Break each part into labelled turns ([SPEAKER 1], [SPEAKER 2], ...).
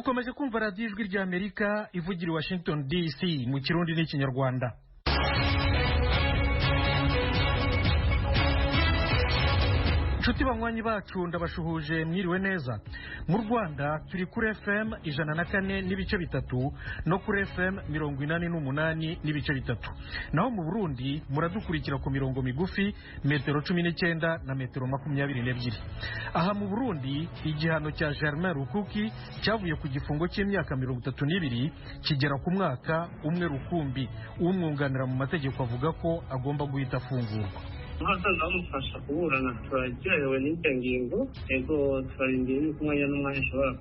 [SPEAKER 1] mukomeje kumva radiyo ijwi ry'Amerika ivugira i Washington DC mu Kirundi n'Ikinyarwanda. Nshuti banywanyi bacu ndabashuhuje mwiriwe neza. Mu Rwanda turi kuri FM 104 n'ibice bitatu no kuri FM 88 n'ibice bitatu. Naho mu Burundi muradukurikira ku mirongo migufi metero 19 na metero 22. Aha mu Burundi igihano cya Germain Rukuki cyavuye ku gifungo cy'imyaka 32 kigera ku mwaka umwe rukumbi. Umwunganira mu mategeko avuga ko agomba guhita afungurwa.
[SPEAKER 2] Mufasha kuburana turagerewe n'ibyo ngingo ego twarindiriye kumwanya n'umwanya ashobora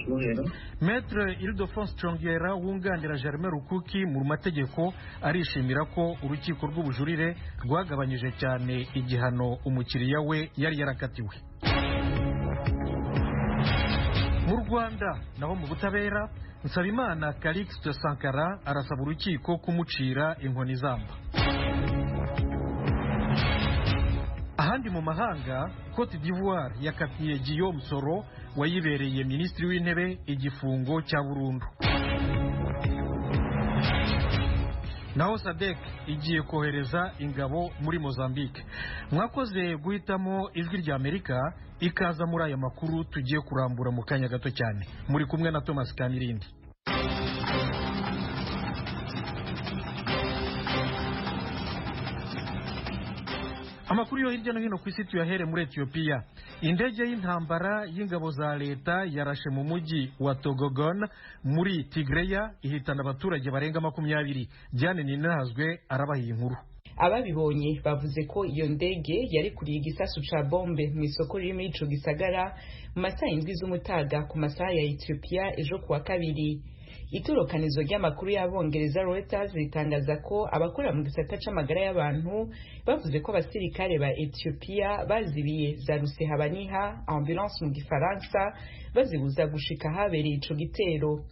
[SPEAKER 2] kubohera.
[SPEAKER 1] Maître Ildefonse Chongera wunganira Germain Rukuki mu mategeko arishimira ko urukiko rw'ubujurire rwagabanyije cyane igihano umukiriya we yari yarakatiwe. Mu Rwanda naho mu butabera Nsabimana Calixte Sankara arasaba urukiko kumucira inkoni zamba. Ahandi mu mahanga Cote d'Ivoire yakatiye Guillaume Soro wayibereye minisitiri w'intebe igifungo cya burundu. Naho SADC igiye kohereza ingabo muri Mozambique. Mwakoze guhitamo ijwi ry'Amerika ikaza muri aya makuru tugiye kurambura mu kanya gato cyane. Muri kumwe na Thomas Kanirindi. Amakuru yo hirya no hino ku isi tuyahere muri Ethiopia. Indege y'intambara y'ingabo za leta yarashe mu mujyi wa Togogon muri Tigreya ihitana abaturage barenga 20. Diane Ninahazwe arabahiye inkuru.
[SPEAKER 3] Ababibonye bavuze ko iyo ndege yari kuriye igisasu ca bombe mu isoko riri muri ico gisagara mu masaha 7 z'umutaga ku masaha ya Ethiopia ejo kuwa kabiri. Itorokanizo ry'amakuru y'Abongereza Reuters ritangaza ko abakora mu gisata c'amagara y'abantu bavuze ko abasirikare ba Ethiopia bazibiye za rusehabaniha ambulance mu gifaransa bazibuza gushika habereye ico gitero.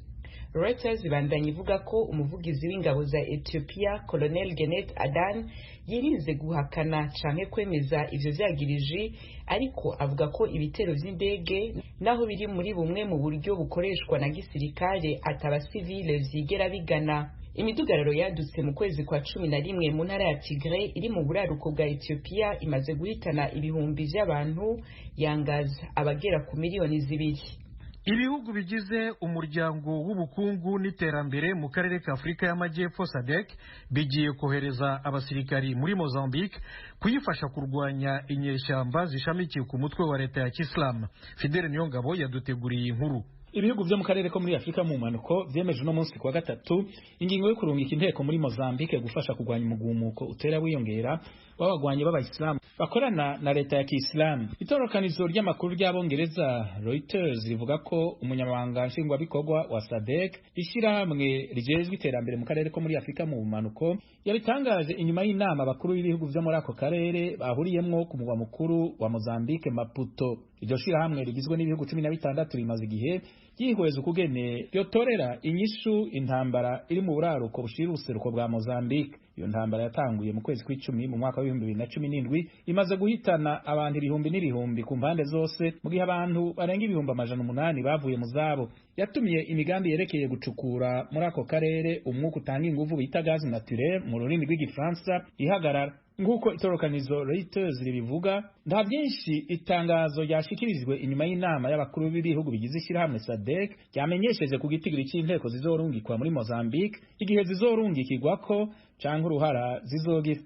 [SPEAKER 3] Reuters ibandanya ivuga ko umuvugizi w'ingabo za Ethiopia Colonel Genet Adan yirinze guhakana canke kwemeza ivyo vyagirije, ariko avuga ko ibitero vy'indege naho biri muri bumwe mu buryo bukoreshwa na gisirikare atabasivile vyigera bigana. Imidugararo yadutse mu kwezi kwa 11 mu ntara ya Tigray iri mu buraruko bwa Ethiopia imaze guhitana ibihumbi vy'abantu yangaza abagera ku miliyoni 2.
[SPEAKER 1] Ibihugu bigize umuryango w'ubukungu n'iterambere mu karere ka Afrika y'Amajyepfo SADC bigiye kohereza abasirikari muri Mozambique kuyifasha kurwanya inyeshyamba zishamikiye ku mutwe wa leta ya Islam. Fidel Niyongabo yaduteguriye inkuru.
[SPEAKER 4] Ibihugu byo mu karere ko muri Afrika mu manuko vyemeje no munsi kwa gatatu ingingo yo kurungika inteko muri Mozambique gufasha kurwanya umugumuko utera wiyongera w'abagwanye b'abayisilamu bakorana na leta ya Kiislamu. Itorokanizo ry'amakuru ry'Abongereza Reuters rivuga ko umunyamabanga nshingwabikorwa wa SADC ishyirahamwe rijejwe iterambere mu karere ko muri Afrika mu manuko yabitangaje inyuma y'inama abakuru b'ibihugu byo muri ako karere bahuriyemwo ku mugwa mukuru wa Mozambique Maputo. Iryo shirahamwe rigizwe n'ibihugu 16 rimaze igihe yihweza ukugene yotorera inyishu intambara iri mu buraruko bushira ubuseruko bwa Mozambique. Iyo ntambara yatanguye mu kwezi kw'icumi mu mwaka wa 2017 imaze guhitana abantu ibihumbi n'ibihumbi ku mpande zose, mu gihe abantu barenga ibihumbi 800 bavuye mu zabo. Yatumye imigambi yerekeye gucukura muri ako karere umwuka utanga inguvu bita gaz naturel mu rurimi rw'igifaransa ihagarara. Nguko itorokanizo Reuters ribivuga, nta byinshi itangazo ryashikirijwe inyuma y'inama y'abakuru b'ibihugu bigize ishyirahamwe SADC ryamenyesheje ku gitigiri cy'inteko zizorungikwa muri Mozambique igihe zizorungikirwako canke uruhara zizogira.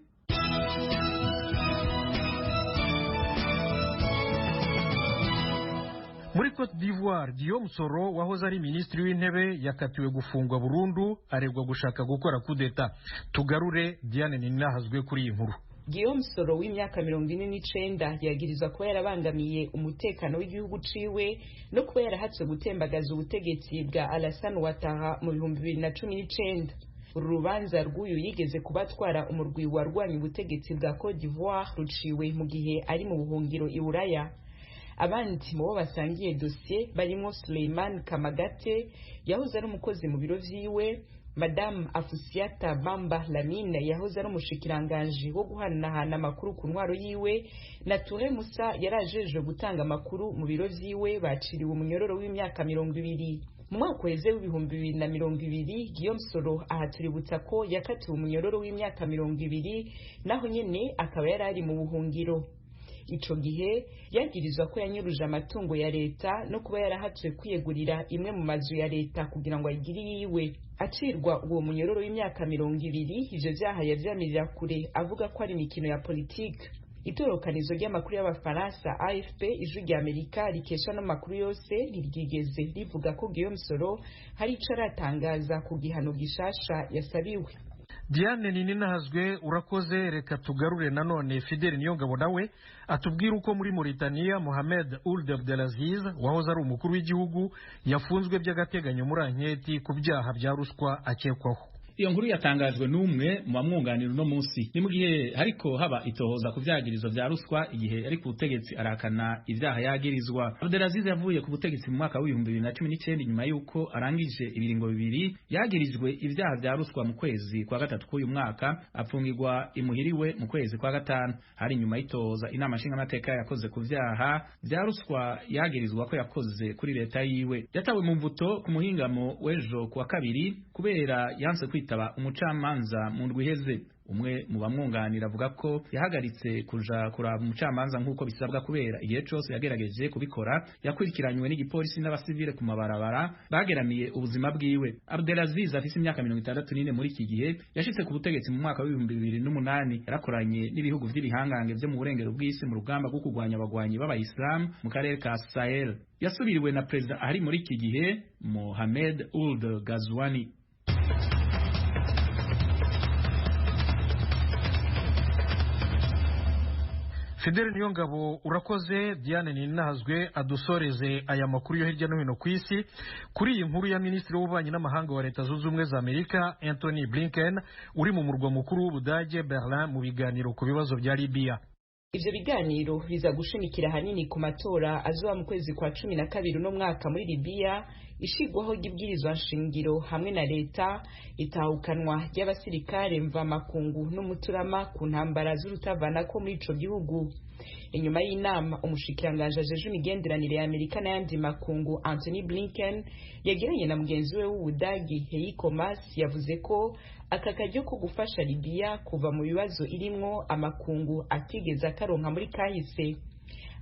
[SPEAKER 1] Muri Cote d'Ivoire Guillaume Soro wahoze ari minisitiri w'intebe yakatiwe gufungwa burundu aregwa gushaka gukora kudeta. Tugarure Diane Ninahazwe kuri iyi nkuru.
[SPEAKER 3] Guillaume Soro w'imyaka 49 yagirizwa kuba yarabangamiye umutekano w'igihugu ciwe no kuba yarahatswe gutembagaza ubutegetsi bwa Alassane Ouattara mu 2019. Urubanza rw'uyu yigeze kubatwara umurwi warwanya ubutegetsi bwa Cote d'Ivoire ruciwe mu gihe ari mu buhungiro i Buraya. Abandi mu bo basangiye dossier barimo Suleiman Kamagate yahoze ari umukozi mu biro vyiwe, Madame Afusiata Bamba Lamine yahoze ari umushikiranganje wo guhanahana amakuru ku ntwaro yiwe, na Touré Musa yarajeje gutanga amakuru mu biro vyiwe baciriwe umunyororo w'imyaka 20. mu mwaka uheze w'ibihumbi 2020 Guillaume Soro aha tuributsa ko yakatiwe umunyororo w'imyaka 20 naho nyene akaba yari ari mu buhungiro. Ico gihe yagirizwa ko yanyuruje amatungo ya leta no kuba yarahatswe kwiyegurira imwe mu mazu ya leta kugira ngo ayigire yiwe. Acirwa uwo munyororo w'imyaka 20, ivyo vyaha yavyamirira kure avuga ko ari imikino ya politike. Itorokanizo ry'amakuru y'Abafaransa AFP ijwi rya Amerika rikesha n'amakuru yose ntiryigeze rivuga ko Guillaume Soro hari ico aratangaza ku gihano gishasha yasabiwe.
[SPEAKER 1] Diane Nininahazwe urakoze. Reka tugarure nanone Fidel Niyongabo nawe atubwira uko muri Mauritania Mohamed Ould Abdelaziz wahoze ari umukuru w'igihugu yafunzwe by'agateganyo muri anketi ku byaha bya ruswa akekwaho.
[SPEAKER 4] Iyo nkuru yatangajwe n'umwe mu bamwunganira no munsi ni mu gihe hariko haba itohoza ku vyagirizo vya ruswa igihe ari ku butegetsi arakana ivyaha yagirizwa. Abdelaziz yavuye ku butegetsi mu mwaka wa 2019 nyuma yuko arangije ibiringo bibiri yagirijwe ivyaha vya ruswa mu kwezi kwa gatatu k'uyu mwaka, apfungirwa imuhiriwe mu kwezi kwa gatanu. Hari nyuma y'itohoza inama nshingamateka yakoze ku vyaha vya ruswa yagirizwa ko yakoze kuri leta yiwe. Yatawe mu mvuto ku muhingamo w'ejo kuwa kabiri kubera yanse kwitaba umucamanza mu ndwi iheze. Umwe mu bamwunganira avuga ko yahagaritse kuja kuraba umucamanza nk'uko bisabwa kubera igihe cyose yagerageje kubikora yakurikiranywe n'igipolisi n'abasivile ku mabarabara bageramiye ubuzima bwiwe. Abdelaziz afise imyaka 64 muri iki gihe yashitse ku butegetsi mu mwaka wa 2008. Yarakoranye n'ibihugu vy'ibihangange vyo mu burengero bw'isi mu rugamba rwo kurwanya abagwanyi b'abayisilamu mu karere ka Sahel. Yasubiriwe na president ari muri iki gihe Mohamed Ould Ghazouani.
[SPEAKER 1] Fidel Niyongabo urakoze. Diane Nininahazwe adusoreze aya makuru yo hirya no hino ku isi kuri iyi nkuru ya Minisitiri w'Ububanyi n'Amahanga wa Leta Zunze Ubumwe za Amerika Anthony Blinken uri mu murwa mukuru w'Ubudage Berlin mu biganiro ku bibazo bya Libya.
[SPEAKER 3] Ivyo biganiro biza gushimikira hanini ku matora azoba mu kwezi kwa 12 no mwaka muri Libya, ishigwaho ry'ibwirizwa nshingiro hamwe na leta, itahukanwa ry'abasirikare mva makungu n'umuturama ku ntambara z'urutavanako muri ico gihugu. Inyuma y'inama umushikiranganje ajeje imigenderanire ya Amerika n'ayandi makungu Anthony Blinken yagiranye na mugenzi we w'Ubudagi Heiko Maas yavuze ko aka karyo ko gufasha Libya kuva mu bibazo irimwo amakungu atigeze akaronka muri kahise.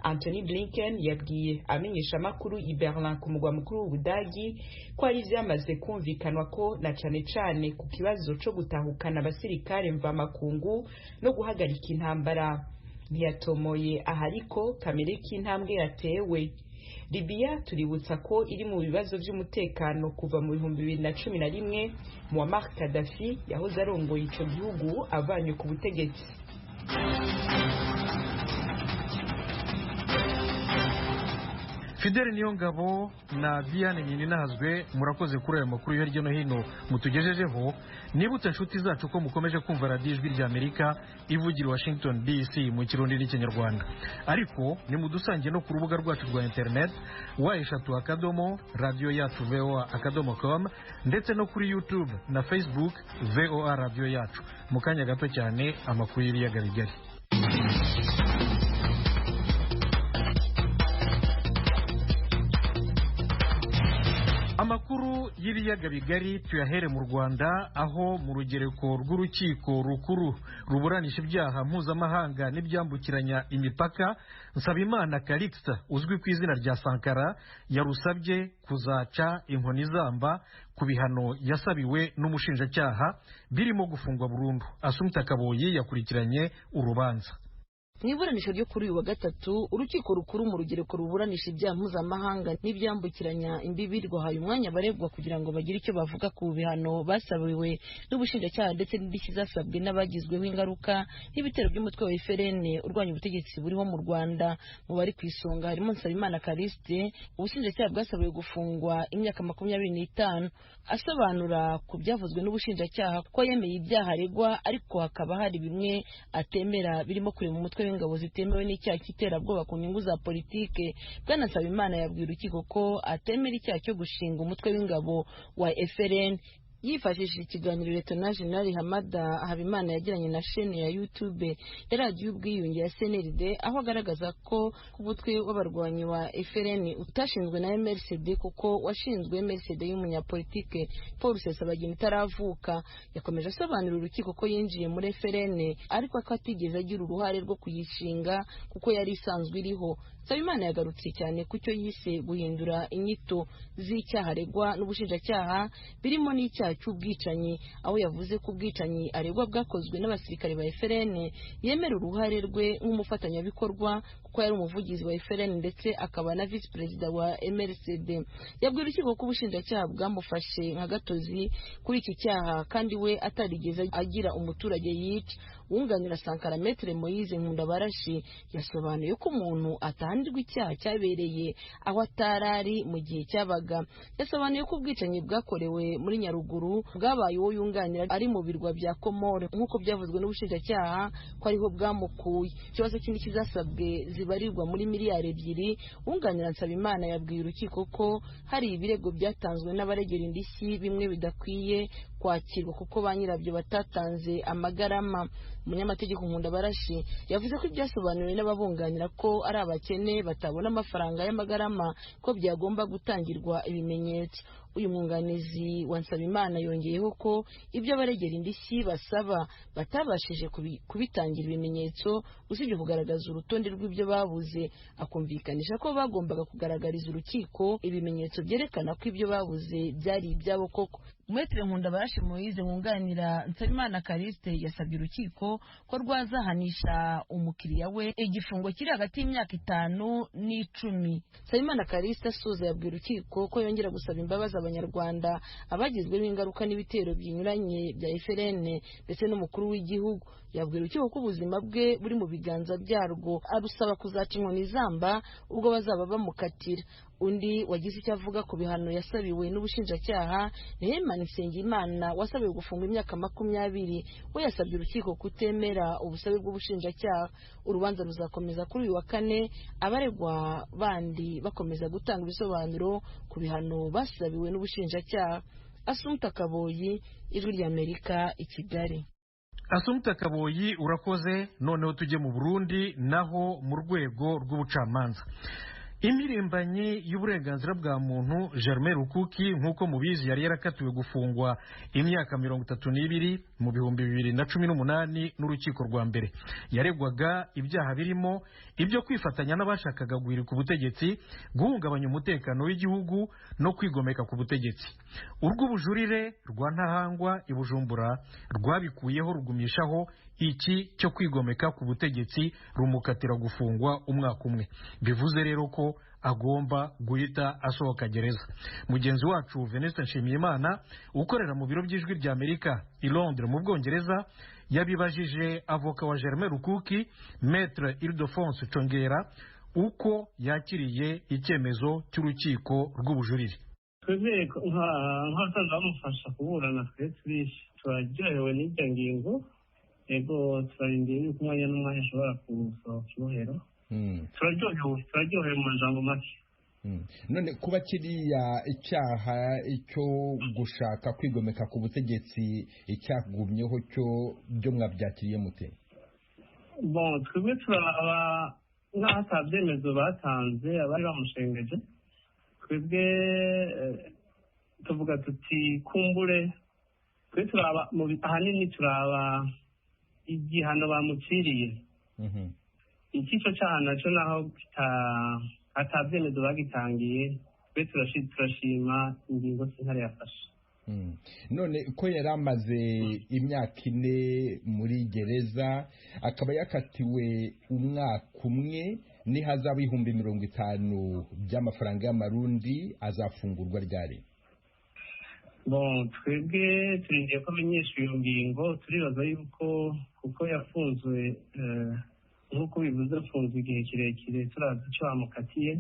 [SPEAKER 3] Anthony Blinken yabwiye amenyesha makuru i Berlin ku mugwa mukuru w'Ubudagi ko ari vyamaze kumvikanwa ko na cane ku kibazo co gutahukana abasirikare mva makungu no guhagarika intambara. Ntiyatomoye ahariko kamere k'intambwe yatewe. Libya tuributsa ko iri mu bibazo vy'umutekano kuva mu 2011 Muammar Gaddafi yahoze arongoye ico gihugu avanye ku butegetsi.
[SPEAKER 1] Fidel Niyongabo na Diane Nininahazwe murakoze kuri aya makuru yo hirya no hino mutugejejeho. Nibutse inshuti zacu ko mukomeje kumva Radio Ijwi rya Amerika ivugira Washington DC mu Kirundi n'Ikinyarwanda. Ariko nimudusangiye no ku rubuga rwacu rwa internet wa3 radio yacu voa.com ndetse no kuri YouTube na Facebook VOA Radio yacu. Mu kanya gato cyane amakuru y'ibiyaga bigari. Amakuru y'ibiyaga bigari tuyahere mu Rwanda, aho mu rugereko rw'urukiko rukuru ruburanisha ibyaha mpuzamahanga n'ibyambukiranya imipaka Nsabimana Calixte uzwi ku izina rya Sankara yarusabye kuzaca inkoni zamba ku bihano yasabiwe n'umushinjacyaha birimo gufungwa burundu. Assumpta Kaboyi yakurikiranye urubanza.
[SPEAKER 5] Mu iburanisha ryo kuri uyu wa gatatu urukiko rukuru mu rugereko ruburanisha ibyaha mpuzamahanga n'ibyambukiranya imbibi rwahaye umwanya baregwa kugira ngo bagire icyo bavuga ku bihano basabiwe n'ubushinjacyaha ndetse n'indishyi zasabwe n'abagizweho ingaruka n'ibitero by'umutwe wa FRN urwanya ubutegetsi buriho mu Rwanda. Mu bari ku isonga harimo Nsabimana Calixte ubushinjacyaha bwasabiwe gufungwa imyaka 25. Asobanura ku byavuzwe n'ubushinjacyaha ko yemeye ibyaha aregwa ariko hakaba hari bimwe atemera birimo kure mu mutwe w'ingabo zitemewe n'icyaha cy'iterabwoba ku nyungu za politike. Bwana Nsabimana yabwiye urukiko ko atemera icyaha cyo gushinga umutwe w'ingabo wa FRN. yifashishije ikiganiro Lieutenant General Hamada Habimana yagiranye na chaîne ya YouTube ya radiyo ubwiyunge ya CNRD, aho agaragaza ko umutwe w'abarwanyi wa FRN utashinzwe na MRCD kuko washinzwe MRCD y'umunyapolitike Paul Rusesabagina itaravuka. Yakomeje asobanurira urukiko ko yinjiye muri FRN ariko ko atigeze agira uruhare rwo kuyishinga kuko yari isanzwe iriho. Nsabimana yagarutse cyane ku cyo yise guhindura inyito z'icyaha aregwa n'ubushinjacyaha birimo n'icyaha cy'ubwicanyi, aho yavuze ko ubwicanyi aregwa bwakozwe n'abasirikare ba FRN yemera uruhare rwe nk'umufatanyabikorwa kuko yari umuvugizi wa FRN ndetse akaba na vice perezida wa MRCD. Yabwiye urukiko ko ubushinjacyaha bwamufashe nka gatozi kuri iki cyaha kandi we atarigeze agira umuturage yica. Wunganira Sankara Maître Moise Nkundabarashi yasobanuye ko umuntu atahanirwa icyaha cyabereye aho atarari mu gihe cyabaga. Yasobanuye ko ubwicanyi bwakorewe muri Nyaruguru bwabaye uwo yunganira ari mu birwa bya Komore nk'uko byavuzwe n'ubushinjacyaha ko ariho bwamukuye. Ikibazo kindi kizasabwe zibarirwa muri miliyari 2. Wunganira Nsabimana yabwiye urukiko ko hari ibirego byatanzwe n'abaregera indishyi bimwe bidakwiye kwakirwa kuko ba nyirabyo batatanze amagarama. Umunyamategeko Nkundabarashi yavuze ko ibyasobanuriwe n'ababunganira ko ari abakene batabona amafaranga y'amagarama ko byagomba gutangirwa ibimenyetso. Uyu mwunganizi wa Nsabimana yongeyeho ko ibyo abaregera indishyi basaba batabashije kubitangira ibimenyetso usibye kugaragaza urutonde rw'ibyo babuze, akumvikanisha ko bagombaga kugaragariza urukiko ibimenyetso byerekana ko ibyo babuze byari ibyabo koko. Maître Nkundabarashi Moise mwunganira Nsabimana Kariste yasabye urukiko ko rwazahanisha umukiriya we igifungo kiri hagati y'imyaka 5 n'10. Nsabimana Kariste asoza yabwiye urukiko ko yongera gusaba imbabazi abanyarwanda abagizweho ingaruka n'ibitero binyuranye bya FRN ndetse n'umukuru w'igihugu. Yabwiye urukiko ko ubuzima bwe buri mu biganza byarwo, arusaba kuzaca inkoni zamba ubwo bazaba bamukatira. Undi wagize icyo avuga ku bihano yasabiwe n'ubushinjacyaha ni Herman Nsengimana wasabiwe gufunga imyaka 20. We yasabye urukiko kutemera ubusabe bw'ubushinjacyaha. Urubanza ruzakomeza kuri uyu wa 4 abaregwa bandi bakomeza gutanga ibisobanuro ku bihano basabiwe n'ubushinjacyaha. Assumpta Kaboyi, Ijwi ry'Amerika, i Kigali.
[SPEAKER 1] Assumpta Kaboyi urakoze. Noneho tujye mu Burundi naho mu rwego rw'ubucamanza. Imirimbanyi y'uburenganzira bwa muntu Germain Rukuki nk'uko mubizi yari yarakatiwe gufungwa imyaka 32 mu 2018 n'urukiko rwa mbere. Yaregwaga ibyaha birimo ibyo kwifatanya n'abashakaga guhirika ubutegetsi, guhungabanya umutekano w'igihugu no kwigomeka ku butegetsi. Urw'ubujurire rwa Ntahangwa i Bujumbura rwabikuyeho rugumishaho iki cyo kwigomeka ku butegetsi rumukatira gufungwa umwaka umwe. Bivuze rero ko agomba guhita asohoka gereza. Mugenzi wacu Venuste Nshimiyimana ukorera mu biro by'Ijwi ry'Amerika i Londres mu Bwongereza yabibajije avoka wa Germain Rukuki Maître Ildefonse Congera uko yakiriye icyemezo cy'urukiko rw'ubujurire.
[SPEAKER 2] Twebwe nk'abasanzwe bamufasha kuburana twe turaryohewe n'iryo ngingo, ego turarindiye yuko umwanya n'umwanya ashobora kusohoka ibohero. Turaryohewe mu majambo make.
[SPEAKER 6] None kuba kiriya icyaha icyo gushaka kwigomeka ku butegetsi icyagumyeho cyo byo mwabyakiriye mute?
[SPEAKER 2] Bon, twebwe turaba nk'aho atabyemezo batanze abari bamushengeje. Twebwe tuvuga tuti kumbure twe turaba ahanini turaba igihano bamuciriye. Ikico cyaha nacyo naho atabyemezo bagitangiye twe turashima ingingo sentare yafashe.
[SPEAKER 6] None ko yari amaze imyaka 4 muri gereza akaba yakatiwe umwaka umwe nihazaba 50,000 by'amafaranga y'amarundi azafungurwa ryari?
[SPEAKER 2] Bon, twebwe turindiye ko amenyesha iyo ngingo, turibaza yuko kuko yafunzwe nk'uko bivuze afunzwe igihe kirekire turazi icyo bamukatiye,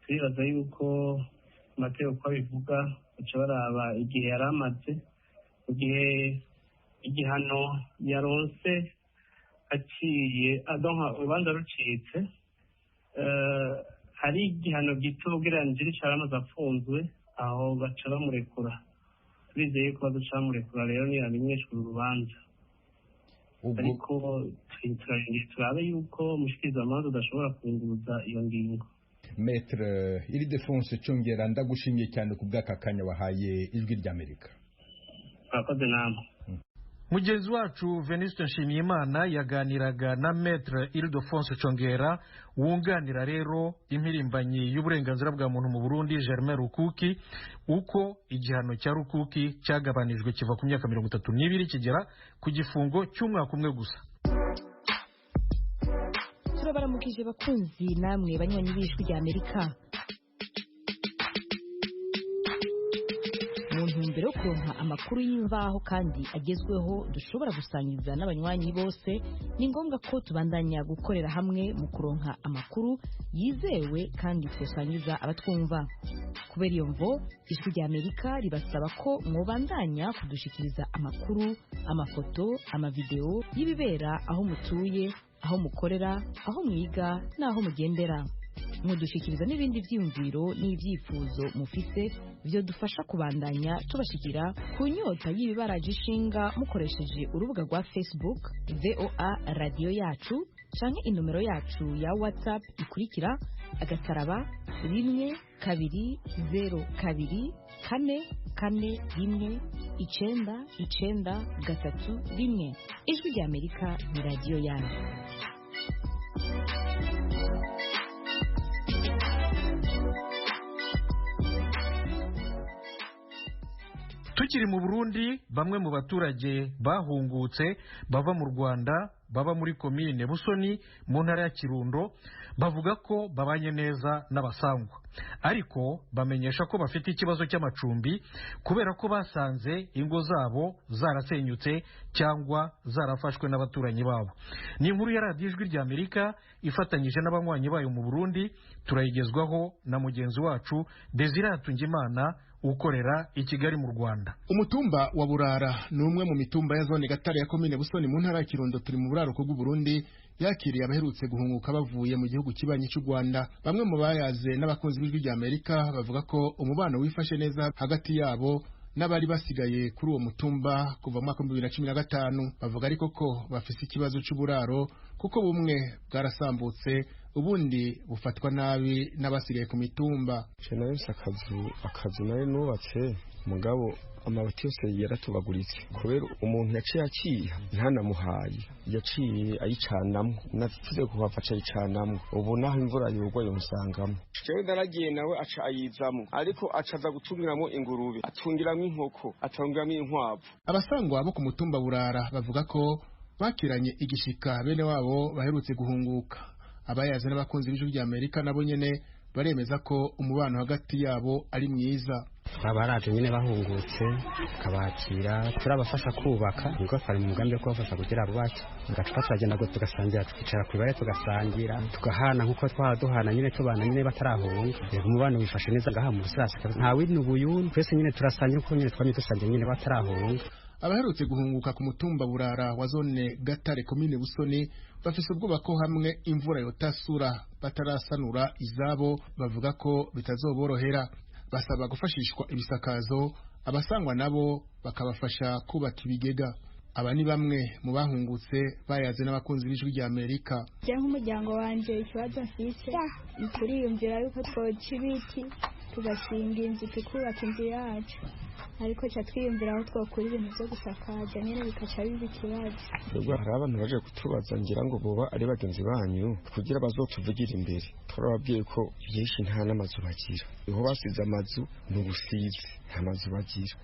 [SPEAKER 2] turibaza yuko amategeko uko abivuga baca baraba igihe yari amaze, mu gihe igihano yaronse aciye urubanza rucitse, hari igihano gito ugereranije n'icyo yari amaze afunzwe, aho baca bamurekura. turizeye ko baducamurekura rero ntiyamenyeshwa urubanza ariko turabe yuko umushikirizamanza udashobora kunguruza iyo ngingo.
[SPEAKER 6] Maître Ildefonse Cyongera, ndagushimiye cyane ku bw'aka kanya wahaye Ijwi ry'Amerika.
[SPEAKER 2] Murakoze namwe.
[SPEAKER 1] Mugenzi wacu Venuste Nshimiyimana yaganiraga na Maître Ildefonse Cyongera wunganira rero impirimbanyi y'uburenganzira bwa muntu mu Burundi Germain Rukuki, uko igihano cya Rukuki cyagabanijwe kiva ku myaka 32 kigera ku gifungo cy'umwaka umwe gusa.
[SPEAKER 7] Turabaramukije bakunzi namwe banywanyi b'Ijwi ry'Amerika. Mu ntumbero yo kuronka amakuru y'imvaho kandi agezweho dushobora gusangiza n'abanywanyi bose, ni ngombwa ko tubandanya gukorera hamwe mu kuronka amakuru yizewe kandi twosangiza abatwumva. Kubera iyo mvo, Ijwi ry'Amerika ribasaba ko mwobandanya kudushikiriza amakuru, amafoto, amavideo y'ibibera aho mutuye, aho mukorera, aho mwiga n'aho mugendera. Mudushikiriza n'ibindi vyiyumviro n'ivyifuzo mufise byo dufasha kubandanya tubashikira ku nyota y'ibibaraje ishinga mukoresheje urubuga rwa Facebook VOA Radio Yacu canke inomero yacu ya WhatsApp ikurikira *120 2 4 4 1 Ijwi ry'Amerika ni radio yanyu.
[SPEAKER 1] Tukiri mu Burundi, bamwe mu baturage bahungutse bava mu Rwanda baba muri komine Busoni mu ntara ya Kirundo bavuga ko babanye neza n'abasangwa, ariko bamenyesha ko bafite ikibazo cy'amacumbi kubera ko basanze ingo zabo zarasenyutse cyangwa zarafashwe n'abaturanyi babo. Ni inkuru ya Radio Ijwi ry'Amerika ifatanyije n'abanywanyi bayo mu Burundi, turayigezwaho na mugenzi wacu Desire Hatungimana ukorera i Kigali mu Rwanda.
[SPEAKER 8] Umutumba wa Burara ni umwe mu mitumba ya zone Gatare ya komine Busoni mu ntara ya Kirundo, turi mu buraruko bw'u Burundi, yakiriye abaherutse guhunguka bavuye mu gihugu kibanyi cy'u Rwanda. Bamwe mu bayaze n'abakunzi b'Ijwi ry'Amerika bavuga ko umubano wifashe neza hagati yabo n'abari basigaye kuri uwo mutumba kuva mu mwaka 2015. Bavuga ariko ko bafise ikibazo cy'uburaro kuko bumwe bwarasambutse ubundi bufatwa nabi n'abasigaye ku mitumba.
[SPEAKER 9] Chenayose akazu nari nubatse mugabo amabati yose yaratubaguritse kubera umuntu yaciye akiha ntanamuhaye, yaciye ayicanamwo, navuze kuhafasha ayicanamwo. Ubu naho imvura yogwa yomusangamo. Jewe ndaragiye nawe aca ayizamwo, ariko acaza gutungiramo ingurube, atungiramo inkoko, atungiramo inkwavu.
[SPEAKER 8] Abasangwa bo ku mutumba Burara bavuga ko bakiranye igishika bene wabo baherutse guhunguka. Abayaze n'abakunzi b'Ijwi ry'Amerika nabo nyene baremeza ko umubano hagati yabo ari mwiza.
[SPEAKER 10] Abaraje nyine bahungutse kabakira, turabafasha kubaka, ngo fari mu mugambi wo kubafasha kugira bubake. Ngacupa turagenda go tugasangira, tukicara ku ibare tugasangira, tugahana nkuko twaduhana nyine tubana nyine batarahunga. Umubano wifashe neza ngaha mu Busirasi, nta wino buyuni, twese nyine turasangira uko nyine twamye dusangiye nyine batarahunga.
[SPEAKER 8] Abaherutse guhunguka ku mutumba Burara wa zone Gatare komine Busoni bafise ubwoba ko hamwe imvura yotasura batarasanura izabo, bavuga ko bitazoborohera. Basaba gufashishwa ibisakazo, abasangwa nabo bakabafasha kubaka ibigega. Aba ni bamwe mu bahungutse bayaze n'abakunzi b'Ijwi ry'Amerika.
[SPEAKER 11] Je nk'umuryango wanje ikibazo mfise turiyumvira yuko twoca ibiti tugashinga inzu tukubaka inzu yacu, ariko cha twiyumvira aho twokura ibintu byo gusakaza nyene bikaca biba ikibazo.
[SPEAKER 9] Ubwo hari abantu baje kutubaza ngira ngo boba ari bagenzi banyu kugira bazotuvugira imbere. Turababwiye ko byinshi nta n'amazu bagira, iho basize amazu n'ubusizi nta mazu bagira.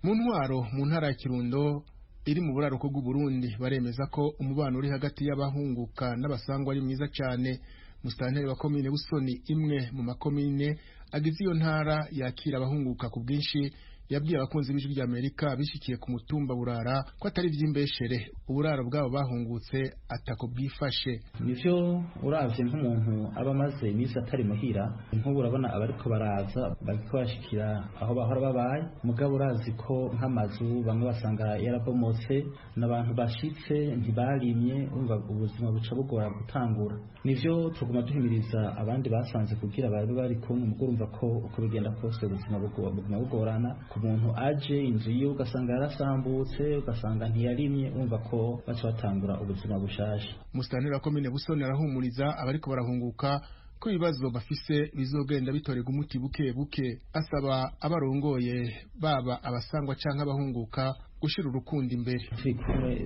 [SPEAKER 8] Mu ntwaro mu ntara ya Kirundo iri mu buraruko bw'u Burundi baremeza ko umubano uri hagati y'abahunguka n'abasangwa ari mwiza cyane. Musitanteri wa komine Busoni, imwe mu makomine agize iyo ntara yakira abahunguka ku bwinshi, yabwiye abakunzi b'Ijwi ry'Amerika bishikiye ku mutumba Burara ko atari vy'imbeshere uburaro bwabo bahungutse atako bwifashe.
[SPEAKER 12] Nivyo uravye nk'umuntu aba maze imisi atari muhira, nk'ubu urabona abariko baraza bariko bashikira aho bahora babaye, mugabo urazi ko nk'amazu bamwe basanga yarabomotse, n'abantu bashitse ntibarimye, ubuzima buca bugora gutangura. Nivyo tuguma duhimiriza abandi basanze kugira bari kumwe, mugurumva ko uko bigenda kose ubuzima buguma bugorana muntu aje inzu yiwe ugasanga yarasambutse ugasanga ntiyarimye umva ko baca batangura ubuzima bushasha.
[SPEAKER 8] Musitanteri wa komine Busoni arahumuriza abariko barahunguka ko ibibazo bafise bizogenda bitorega umuti buke buke, asaba abarongoye baba abasangwa canke abahunguka gushira urukundo imbere.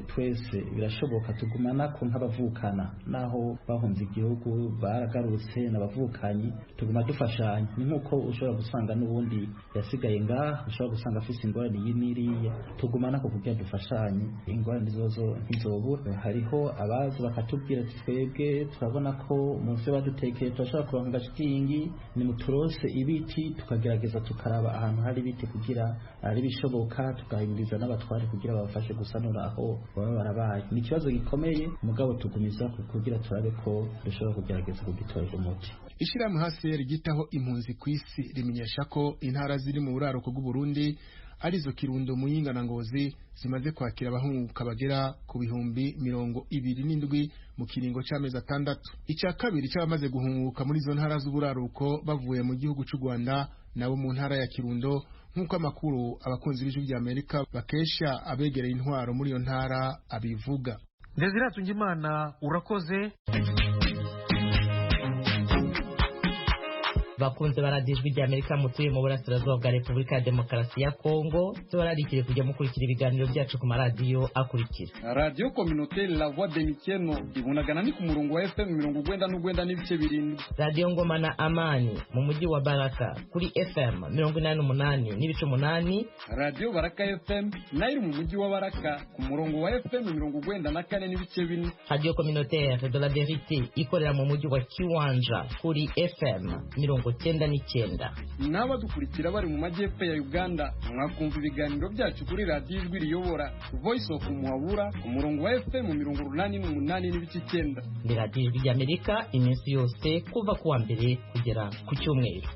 [SPEAKER 12] Twese birashoboka tugumana ko nk'abavukana naho bahunze igihugu baragarutse n'abavukanyi tuguma dufashanya. Ni nkuko ushobora gusanga n'ubundi yasigaye ngaha ushobora gusanga afise ingorane y'iniriya tugumana ko kugira dufashanye ingorane zozo ntizobura. Hariho abazi bakatubwira twebwe turabona ko mu vyo badutekeye turashobora kuronka agashitingi ni muturose ibiti tukagerageza tukaraba ahantu hari ibiti kugira ari bishoboka tugahimiriza n'abatware kugira babafashe gusanura aho baba barabaye. Ni ikibazo gikomeye mugabo tugumiza kugira turabe ko dushobora kugerageza kugitorera umuti.
[SPEAKER 8] Ishirahamwe HCR rigitaho impunzi kw'isi rimenyesha ko intara ziri mu buraruko bw'u Burundi arizo Kirundo, Muyinga na Ngozi zimaze kwakira abahunguka bagera ku bihumbi 27 mu kiringo c'amezi 6. Icya kabiri c'abamaze guhunguka muri zo ntara z'uburaruko bavuye mu gihugu c'u Rwanda nabo mu ntara ya Kirundo, nk'uko amakuru abakunzi b'ijwi rya Amerika bakesha abegereye intwaro muri iyo ntara abivuga.
[SPEAKER 1] Desire Tungimana, urakoze.
[SPEAKER 13] Bakunze baradijwe rya Amerika mutuye mu burasirazuba bwa Repubulika ya Demokarasi ya Kongo, tubararikire kujya mukurikira ibiganiro byacu ku maradiyo akurikira.
[SPEAKER 14] Radio Communautaire La Voix de Mikeno ibunagana ni ku murongo wa FM 99 n'ibice 7.
[SPEAKER 13] Radio Ngoma na Amani mu mujyi wa Baraka kuri FM 88 n'ibice 8.
[SPEAKER 14] Radio Baraka FM nayo mu mujyi wa Baraka ku murongo wa FM 94 n'ibice 4.
[SPEAKER 13] Radio Communautaire de la Vérité ikorera mu mujyi wa Kiwanja kuri FM 99.
[SPEAKER 14] N'abadukurikira bari mu majyepfo ya Uganda mwakumva ibiganiro byacu kuri radio Ijwi Riyobora Voice of Muhabura ku murongo wa FM 88 n'ibice 9.
[SPEAKER 13] Ni radio Ijwi ry'Amerika iminsi yose kuva kuwa mbere kugera ku cyumweru.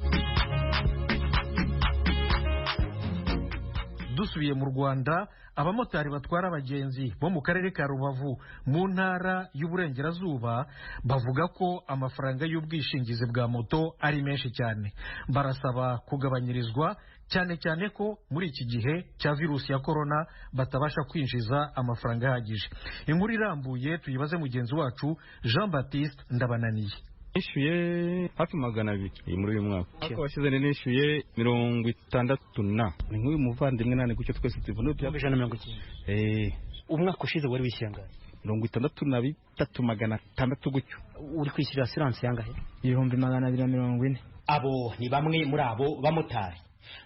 [SPEAKER 1] Dusubiye mu Rwanda, abamotari batwara abagenzi bo mu karere ka Rubavu mu ntara y'Uburengerazuba bavuga ko amafaranga y'ubwishingizi bwa moto ari menshi cyane. Barasaba kugabanyirizwa cyane cyane ko muri iki gihe cya virusi ya corona batabasha kwinjiza amafaranga ahagije. Inkuru irambuye tuyibaze mugenzi wacu Jean Baptiste Ndabananiye.
[SPEAKER 15] Nishyuye hafi 200 muri uyu mwaka. Ako washize nishyuye 60 ni nk'uyu muvandimwe nane gucyo twese tubona bya
[SPEAKER 16] 190. Umwaka ushize wari wishyanga
[SPEAKER 15] 63,600 gucyo.
[SPEAKER 16] Uri kwishyura assurance yangahe?
[SPEAKER 10] 240.
[SPEAKER 16] Abo ni bamwe muri abo bamotari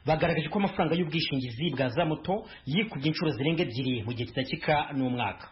[SPEAKER 16] bagaragaje ko amafaranga y'ubwishingizi bwa za moto yikubye inshuro zirenga 2 mu gihe kitakika n'umwaka.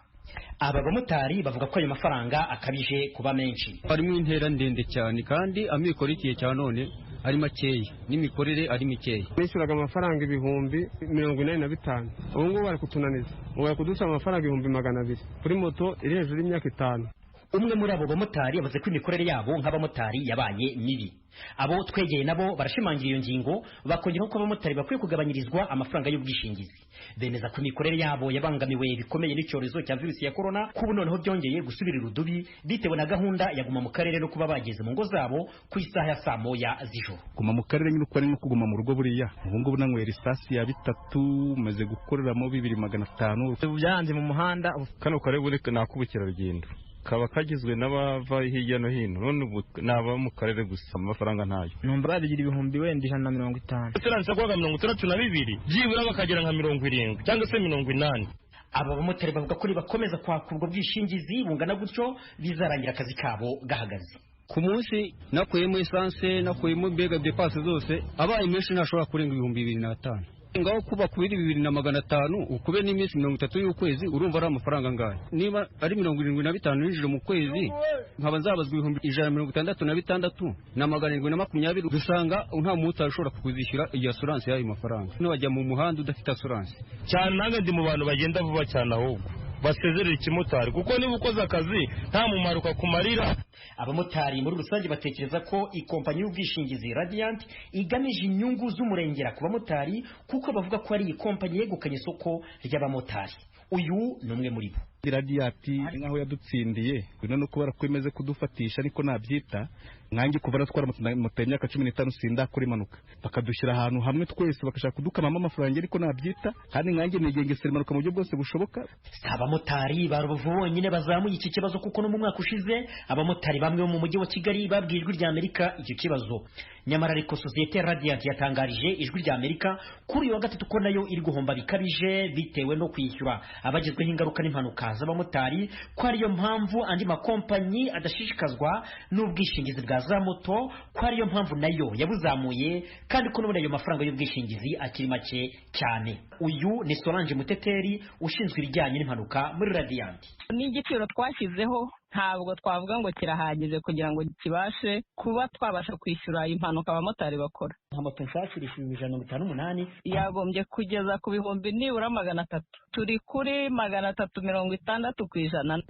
[SPEAKER 16] Aba bamotari bavuga ko ayo mafaranga akabije kuba menshi.
[SPEAKER 15] Harimo intera ndende cyane kandi amikoro ikiye cyane none ari makeya n'imikorere ari mikeya.
[SPEAKER 9] Nishyuraga amafaranga 45,000. Ubu ngubu bari kutunaniza. Ubu kudusha amafaranga 200,000 kuri moto iri hejuru y'imyaka 5.
[SPEAKER 16] Umwe muri abo bamotari yavuze ko imikorere yabo nk'abamotari yabaye mibi. Abo twegeye nabo barashimangira iyo ngingo bakongera ko abamotari bakwiye kugabanyirizwa amafaranga y'ubwishingizi. Bemeza ko imikorere yabo yabangamiwe bikomeye n'icyorezo cya virusi ya corona, kubu noneho byongeye gusubirira udubi bitewe na gahunda yaguma mu karere no kuba bageze mu ngo zabo ku isaha ya saa moya z'ijoro.
[SPEAKER 15] Guma mu karere nyine uko ari no kuguma mu rugo buriya. Ubu ngubu nanywera isasi ya 3 maze gukoreramo 2,500.
[SPEAKER 16] Byanze mu muhanda
[SPEAKER 15] kano kare buri nakubukira rugendo. Kaba kagizwe n'abava hirya no hino none ubu naba mu karere gusa amafaranga ntayo.
[SPEAKER 10] Numva babigira ibihumbi wenda 150.
[SPEAKER 17] Turanse kwaga 32 byibura bakagera nka 70 cyangwa se 80.
[SPEAKER 16] Aba bamotari bavuga ko bakomeza kwakurwa bwishingizi bungana gutyo bizarangira akazi kabo gahagaze.
[SPEAKER 15] Ku munsi nakuyemo essence nakuyemo bega depasse zose abaye menshi ntashobora kurenga 2,500. Ngaho kuba kubiri 2,500 ukube n'iminsi 30 y'ukwezi urumva ari amafaranga ngahe. Niba ari 75 n'ijoro mu kwezi nkaba nzabazwa 166 na 720 dusanga nta muntu ashobora kukuzishyura iyi assurance y'ayo mafaranga. No bajya mu muhanda udafite assurance.
[SPEAKER 17] Cyane nange ndi mu bantu bagenda vuba cyane ahubwo basezerera ikimotari kuko niba ukoze akazi nta mumaro kakumarira.
[SPEAKER 16] Abamotari muri rusange batekereza ko ikompanyi y'ubwishingizi Radiant igamije inyungu z'umurengera ku bamotari kuko bavuga ko ari ikompanyi yegukanye isoko ry'abamotari. Uyu ni umwe muri bo.
[SPEAKER 18] Radiyanti nkaho yadutsindiye no kubara ko imeze kudufatisha niko nabyita nkange kuva ratwara moto y'imyaka 15 sinda kuri manuka bakadushyira ahantu hamwe twese bakashaka kudukamamo amafaranga ariko nabyita kandi nkange nigengesera imanuka mu buryo bwose bushoboka.
[SPEAKER 16] Abamotari barubavu bonyine bazamuye iki kibazo kuko no mu mwaka ushize abamotari bamwe mu mujyi wa Kigali babwiye Ijwi rya Amerika icyo kibazo. Nyamara ariko sosiyete Radiant yatangarije Ijwi rya Amerika kuri uyu wa gatatu ko nayo iri guhomba bikabije bitewe no kwishyura abagizweho ingaruka n'impanuka z'abamotari, ko ariyo mpamvu andi makompanyi adashishikazwa n'ubwishingizi bwa za moto, ko ariyo mpamvu nayo yabuzamuye kandi ko n'ubundi ayo mafaranga y'ubwishingizi akiri make cyane. Uyu ni Solange Muteteri ushinzwe ibijyanye n'impanuka muri Radiant.
[SPEAKER 19] Ni igiciro twashyizeho ntabwo twavuga ngo kirahagije kugira ngo kibashe kuba twabasha kwishyura impanuka abamotari bakora.
[SPEAKER 16] Moto nshyashya irishura 158
[SPEAKER 19] yagombye kugeza ku bihumbi nibura 300. Turi kuri 360%.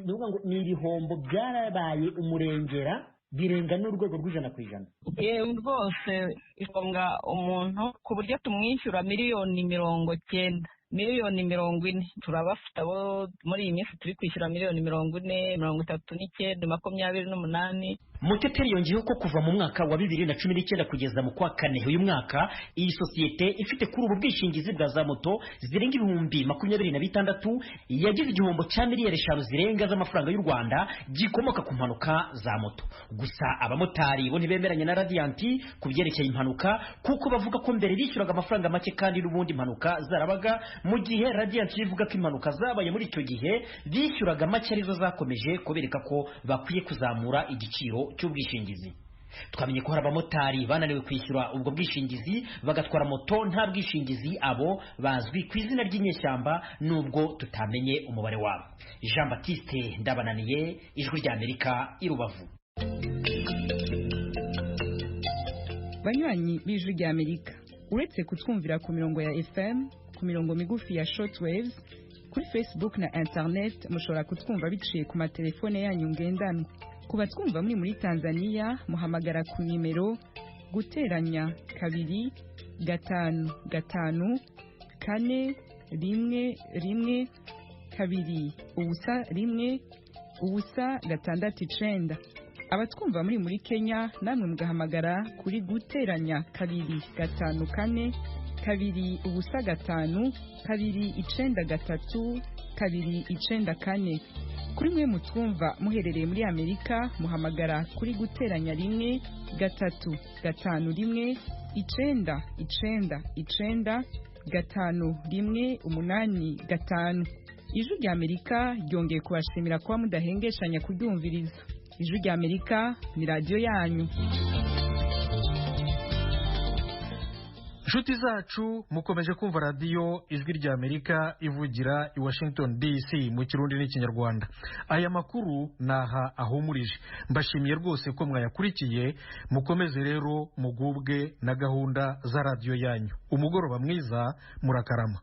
[SPEAKER 16] Ni ibihombo byarabaye umurengera birenga n'urwego rw'100%.
[SPEAKER 19] Rwose isonga umuntu ku buryo tumwishyura miliyoni 90. Miliyoni 40 turabafite abo muri iyi minsi turi kwishyura miliyoni 40, 39, 28.
[SPEAKER 16] Muteteri yongeyeho ko kuva mu mwaka wa 2019 kugeza mu kwa kane uyu mwaka iyi sosiyete ifite kuri ubu bwishingizi bwa za moto zirenga ibihumbi 26 yagize igihombo cya miliyari 5 zirenga z'amafaranga y'u Rwanda gikomoka ku mpanuka za moto. Gusa abamotari bo ntibemeranya na Radiant ku byerekeye impanuka kuko bavuga ko mbere bishyuraga amafaranga make kandi n'ubundi impanuka zarabaga, mu gihe Radiant ivuga ko impanuka zabaye muri icyo gihe bishyuraga make arizo zakomeje kubereka ko bakwiye kuzamura igiciro cy'ubwishingizi. Twamenye ko hari abamotari bananiwe kwishyura ubwo bwishingizi bagatwara moto nta bwishingizi, abo bazwi ku izina ry'inyeshyamba nubwo tutamenye umubare wabo. Jean Baptiste Ndabananiye, Ijwi rya Amerika, i Rubavu.
[SPEAKER 20] Banywanyi b'Ijwi rya Amerika, uretse kutwumvira ku mirongo ya FM, ku mirongo migufi ya shortwaves, kuri Facebook na internet mushobora kutwumva biciye ku matelefone yanyu ngendanwa. Kuba twumva muri Tanzania muhamagara ku nimero guteranya 2 5 5 4 1 1 2 ubusa 1 ubusa 6 abatwumva muri Kenya namwe mugahamagara kuri guteranya 2 5 4 2 ubusa 5 2 9 3 2 9 kuri mwe mutwumva muherereye muri Amerika muhamagara kuri guteranya 1 3 5 1 9 9 5 1 8 5. Ijwi rya Amerika ryongeye kubashimira kuba mudahengeshanya kuryumviriza. Ijwi rya Amerika ni radio yanyu.
[SPEAKER 1] Inshuti zacu mukomeje kumva radio Ijwi rya Amerika ivugira i Washington DC mu Kirundi n'Ikinyarwanda. Aya makuru naha ahumurije. Mbashimiye rwose ko mwayakurikiye, mukomeze rero mugubwe na gahunda za radio yanyu. Umugoroba mwiza, murakarama.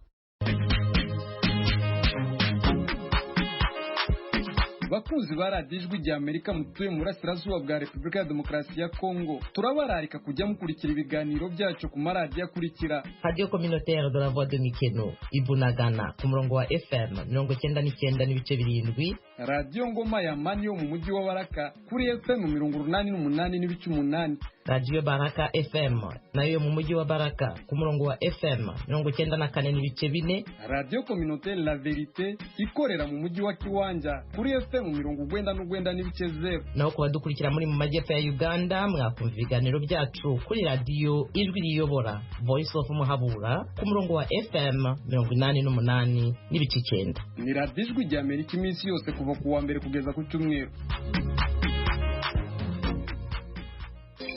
[SPEAKER 14] Bakunzi ba radiyo Ijwi rya Amerika mutuye mu burasirazuba bwa Repubulika ya Demokarasi ya Kongo, turabararika kujya mukurikira ibiganiro byacu ku maradiyo akurikira:
[SPEAKER 13] Radio Communautaire de la Voix de Mikeno Ibunagana ku murongo wa FM 99.7,
[SPEAKER 14] Radio Ngoma ya Mani yo mu mujyi wa Baraka kuri FM 88.8,
[SPEAKER 13] Radio Baraka FM nayo mu mujyi wa Baraka ku murongo wa FM 94.4,
[SPEAKER 14] Radio Communautaire La Verite ikorera mu mujyi wa Kiwanja kuri FM 99.0.
[SPEAKER 13] naho kubadukurikira muri mu majyepfo ya Uganda mwakumva ibiganiro byacu kuri radio Ijwi riyobora Voice of Muhabura ku murongo wa FM 88.9.
[SPEAKER 14] Ni Radio Ijwi rya Amerika iminsi yose kuva ku wa mbere kugeza ku cyumweru.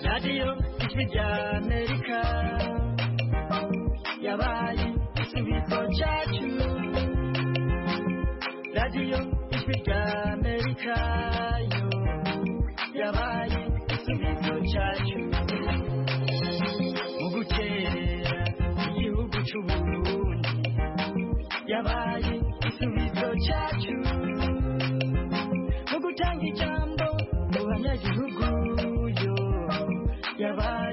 [SPEAKER 21] Radio Ijwi rya Amerika yabaye igisubizo cyacu. Radio Ijwi rya Amerika yo yabaye igisubizo cyacu. Mu gukerera igihugu cy'u Burundi yabaye igisubizo cyacu. Mu gutanga ijambo mu banyagihugu yo yabaye